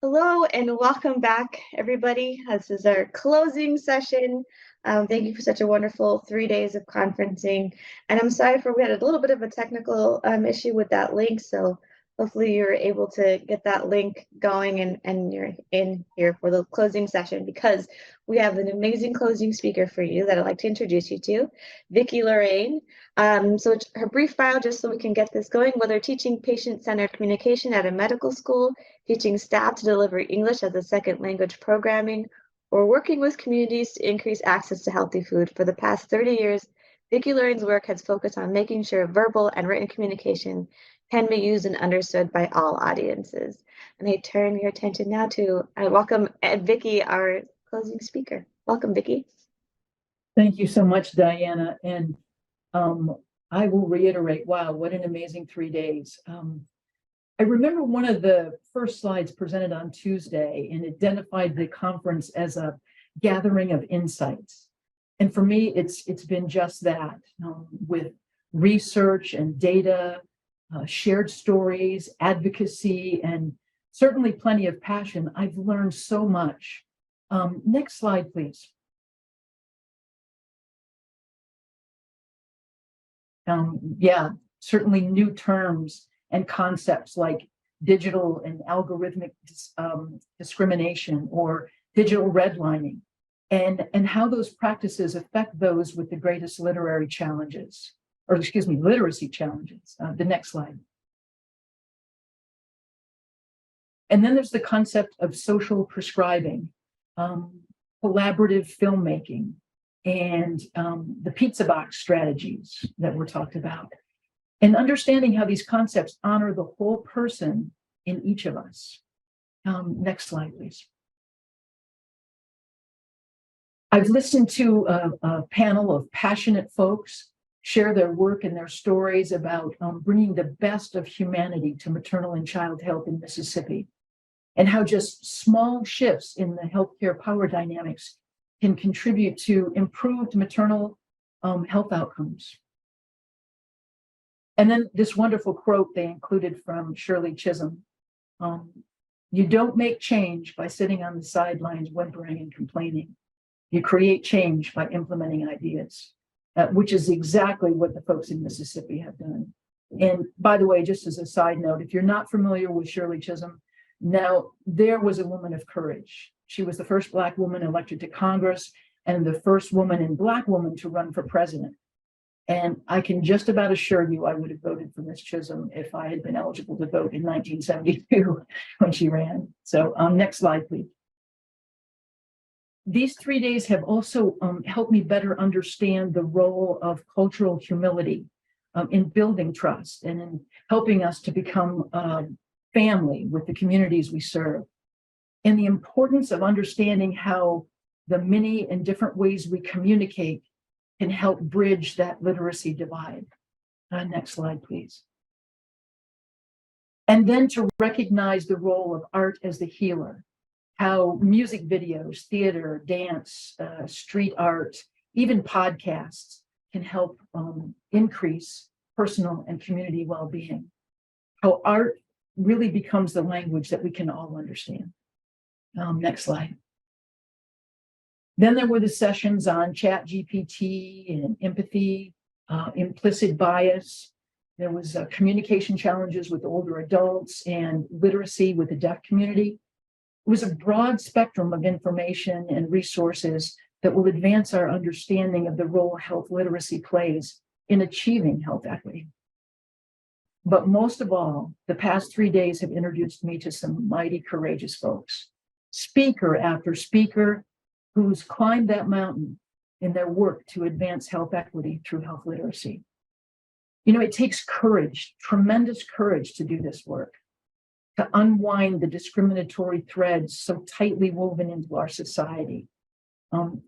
Hello and welcome back, everybody. This is our closing session. Thank you for such a wonderful 3 days of conferencing. And I'm sorry we had a little bit of a technical issue with that link. So hopefully you're able to get that link going and you're in here for the closing session because we have an amazing closing speaker for you that I'd like to introduce you to, Vicki Lorraine. So her brief bio, just so we can get this going, whether teaching patient-centered communication at a medical school, teaching staff to deliver English as a second language programming, or working with communities to increase access to healthy food. For the past 30 years, Vicki Lorraine's work has focused on making sure verbal and written communication can be used and understood by all audiences. And I turn your attention now to welcome Vicki, our closing speaker. Welcome, Vicki. Thank you so much, Diana. And I will reiterate, wow, what an amazing 3 days. I remember one of the first slides presented on Tuesday and identified the conference as a gathering of insights. And for me, it's been just that, with research and data, shared stories, advocacy, and certainly plenty of passion. I've learned so much. Next slide, please. Yeah, certainly new terms and concepts like digital and algorithmic discrimination or digital redlining, and how those practices affect those with the greatest literary challenges, or excuse me, literacy challenges. The next slide. And then there's the concept of social prescribing, collaborative filmmaking, and the pizza box strategies that were talked about, and understanding how these concepts honor the whole person in each of us. Next slide, please. I've listened to a panel of passionate folks share their work and their stories about bringing the best of humanity to maternal and child health in Mississippi, and how just small shifts in the healthcare power dynamics can contribute to improved maternal health outcomes. And then this wonderful quote they included from Shirley Chisholm: "You don't make change by sitting on the sidelines whimpering and complaining. You create change by implementing ideas," which is exactly what the folks in Mississippi have done. And by the way, just as a side note, if you're not familiar with Shirley Chisholm, now there was a woman of courage. She was the first Black woman elected to Congress and the first woman and Black woman to run for president. And I can just about assure you I would have voted for Ms. Chisholm if I had been eligible to vote in 1972 when she ran. So next slide, please. These 3 days have also helped me better understand the role of cultural humility in building trust and in helping us to become family with the communities we serve, and the importance of understanding how the many and different ways we communicate can help bridge that literacy divide. Next slide, please. And then to recognize the role of art as the healer, how music videos, theater, dance, street art, even podcasts can help increase personal and community well-being, how art really becomes the language that we can all understand. Next slide. Then there were the sessions on ChatGPT and empathy, implicit bias. There was communication challenges with older adults and literacy with the deaf community. It was a broad spectrum of information and resources that will advance our understanding of the role health literacy plays in achieving health equity. But most of all, the past 3 days have introduced me to some mighty courageous folks, speaker after speaker, who's climbed that mountain in their work to advance health equity through health literacy. You know, it takes courage, tremendous courage, to do this work, to unwind the discriminatory threads so tightly woven into our society,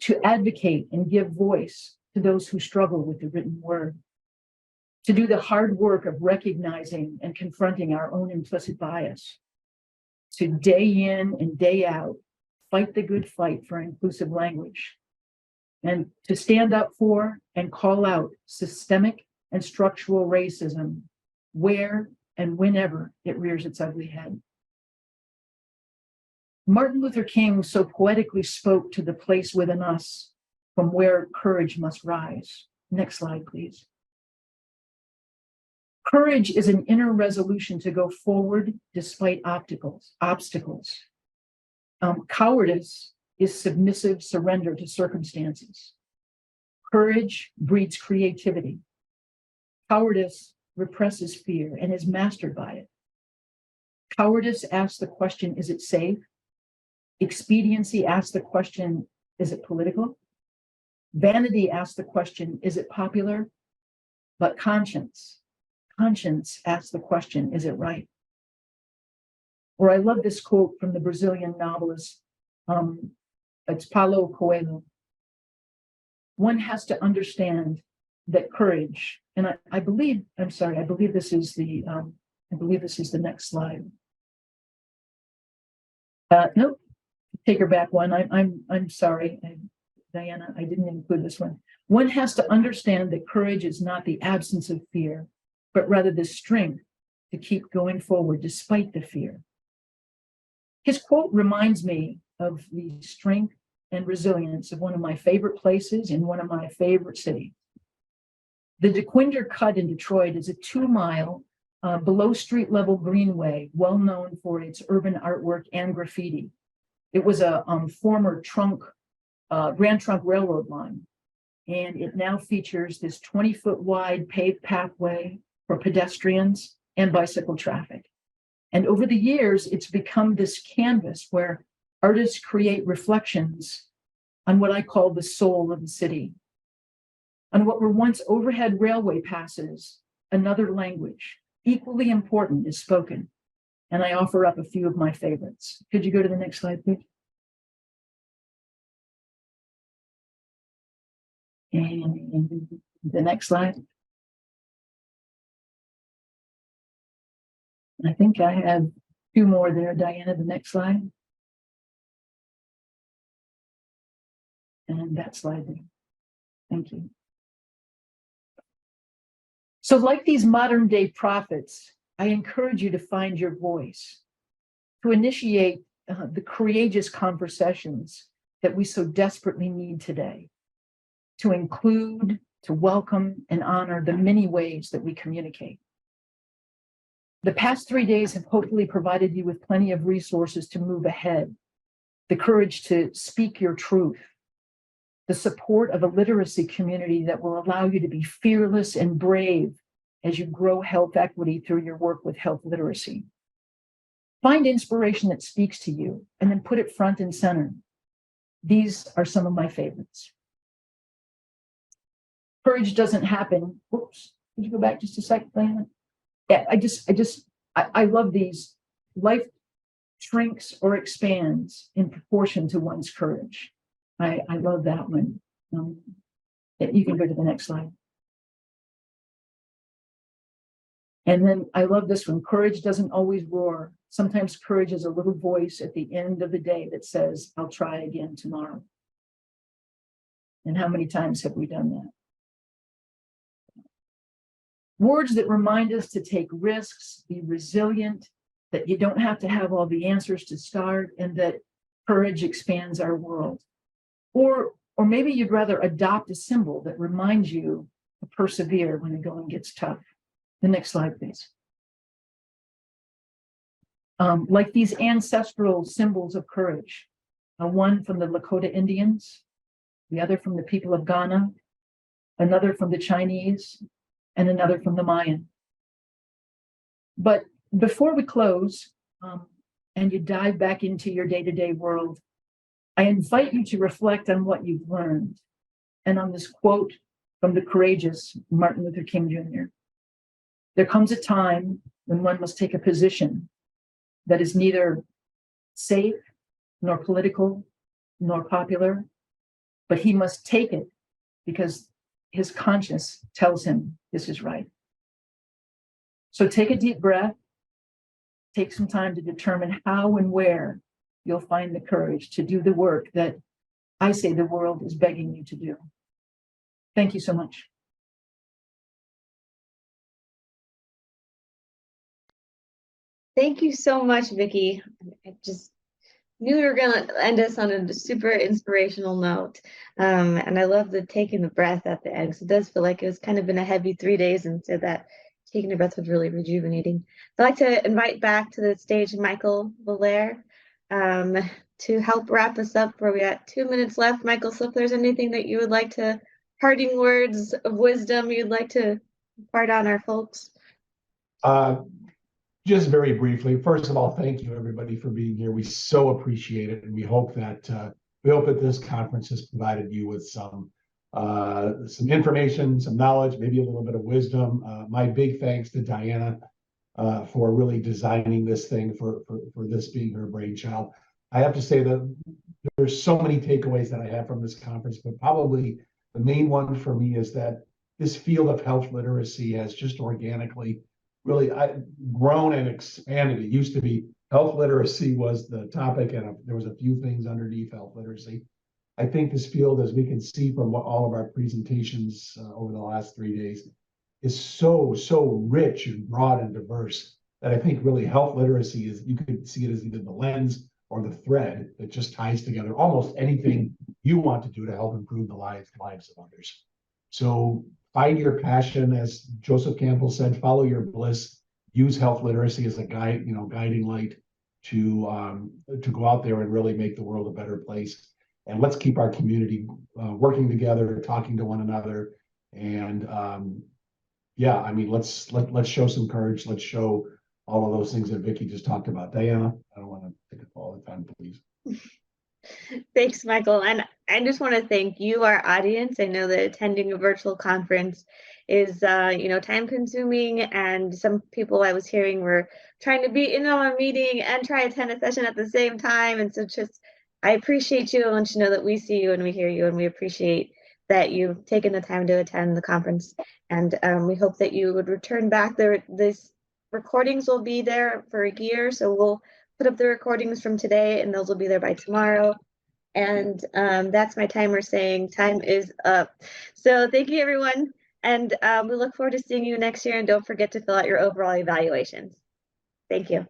to advocate and give voice to those who struggle with the written word, to do the hard work of recognizing and confronting our own implicit bias, to day in and day out fight the good fight for inclusive language, and to stand up for and call out systemic and structural racism where and whenever it rears its ugly head. Martin Luther King so poetically spoke to the place within us from where courage must rise. Next slide, please. Courage is an inner resolution to go forward despite obstacles. Cowardice is submissive surrender to circumstances. Courage breeds creativity. Cowardice represses fear and is mastered by it. Cowardice asks the question, is it safe? Expediency asks the question, is it political? Vanity asks the question, is it popular? But conscience asks the question, is it right? Or I love this quote from the Brazilian novelist, it's Paulo Coelho. One has to understand that courage, and I believe this is the next slide. Nope, take her back one. I'm sorry, Diana, I didn't include this one. One has to understand that courage is not the absence of fear, but rather the strength to keep going forward despite the fear. His quote reminds me of the strength and resilience of one of my favorite places in one of my favorite cities. The DeQuinder Cut in Detroit is a 2-mile below street level greenway, well known for its urban artwork and graffiti. It was a former Grand Trunk Railroad line, and it now features this 20-foot wide paved pathway for pedestrians and bicycle traffic. And over the years, it's become this canvas where artists create reflections on what I call the soul of the city. On what were once overhead railway passes, another language, equally important, is spoken. And I offer up a few of my favorites. Could you go to the next slide, please? And the next slide. I think I have 2 more there, Diana, the next slide. And that slide there. Thank you. So like these modern day prophets, I encourage you to find your voice, to initiate the courageous conversations that we so desperately need today, to include, to welcome, and honor the many ways that we communicate. The past 3 days have hopefully provided you with plenty of resources to move ahead, the courage to speak your truth, the support of a literacy community that will allow you to be fearless and brave as you grow health equity through your work with health literacy. Find inspiration that speaks to you and then put it front and center. These are some of my favorites. Courage doesn't happen. Whoops, could you go back just a second, Diana? Yeah, I love these. Life shrinks or expands in proportion to one's courage. I love that one. You can go to the next slide. And then I love this one. Courage doesn't always roar. Sometimes courage is a little voice at the end of the day that says, I'll try again tomorrow. And how many times have we done that? Words that remind us to take risks, be resilient, that you don't have to have all the answers to start, and that courage expands our world. Or maybe you'd rather adopt a symbol that reminds you to persevere when the going gets tough. The next slide, please. Like these ancestral symbols of courage, one from the Lakota Indians, the other from the people of Ghana, another from the Chinese, and another from the Mayan. But before we close, and you dive back into your day-to-day world, I invite you to reflect on what you've learned and on this quote from the courageous Martin Luther King Jr. There comes a time when one must take a position that is neither safe, nor political, nor popular, but he must take it because his conscience tells him this is right. So take a deep breath, take some time to determine how and where you'll find the courage to do the work that I say the world is begging you to do. Thank you so much. Thank you so much, Vicki. knew you were going to end us on a super inspirational note. And I love the taking the breath at the end. 'Cause it does feel like it was kind of been a heavy 3 days, and so that taking a breath was really rejuvenating. I'd like to invite back to the stage Michael Valere um, to help wrap us up, where we got 2 minutes left. Michael, so if there's anything that you would like to, parting words of wisdom you'd like to impart on our folks. Uh, just very briefly, first of all, thank you everybody for being here. We so appreciate it, and we hope that this conference has provided you with some information, some knowledge, maybe a little bit of wisdom. My big thanks to Diana for really designing this thing, for this being her brainchild. I have to say that there's so many takeaways that I have from this conference, but probably the main one for me is that this field of health literacy has just organically really grown and expanded. It used to be health literacy was the topic, and there was a few things underneath health literacy. I think this field, as we can see from all of our presentations over the last 3 days, is so rich and broad and diverse that I think really health literacy is, you could see it as either the lens or the thread that just ties together almost anything you want to do to help improve the lives of others. So find your passion, as Joseph Campbell said, follow your bliss, use health literacy as a guide, guiding light to go out there and really make the world a better place. And let's keep our community working together, talking to one another. And yeah, I mean, let's show some courage. Let's show all of those things that Vicki just talked about. Diana, I don't want to take up all the time, please. Thanks, Michael. And I just want to thank you, our audience. I know that attending a virtual conference is, time consuming, and some people I was hearing were trying to be in on a meeting and try to attend a session at the same time. And so I appreciate you. I want you to know that we see you and we hear you, and we appreciate that you've taken the time to attend the conference. And we hope that you would return back there. These recordings will be there for a year, so we'll put up the recordings from today, and those will be there by tomorrow. And that's my timer saying time is up. So thank you, everyone. And we look forward to seeing you next year. And don't forget to fill out your overall evaluations. Thank you.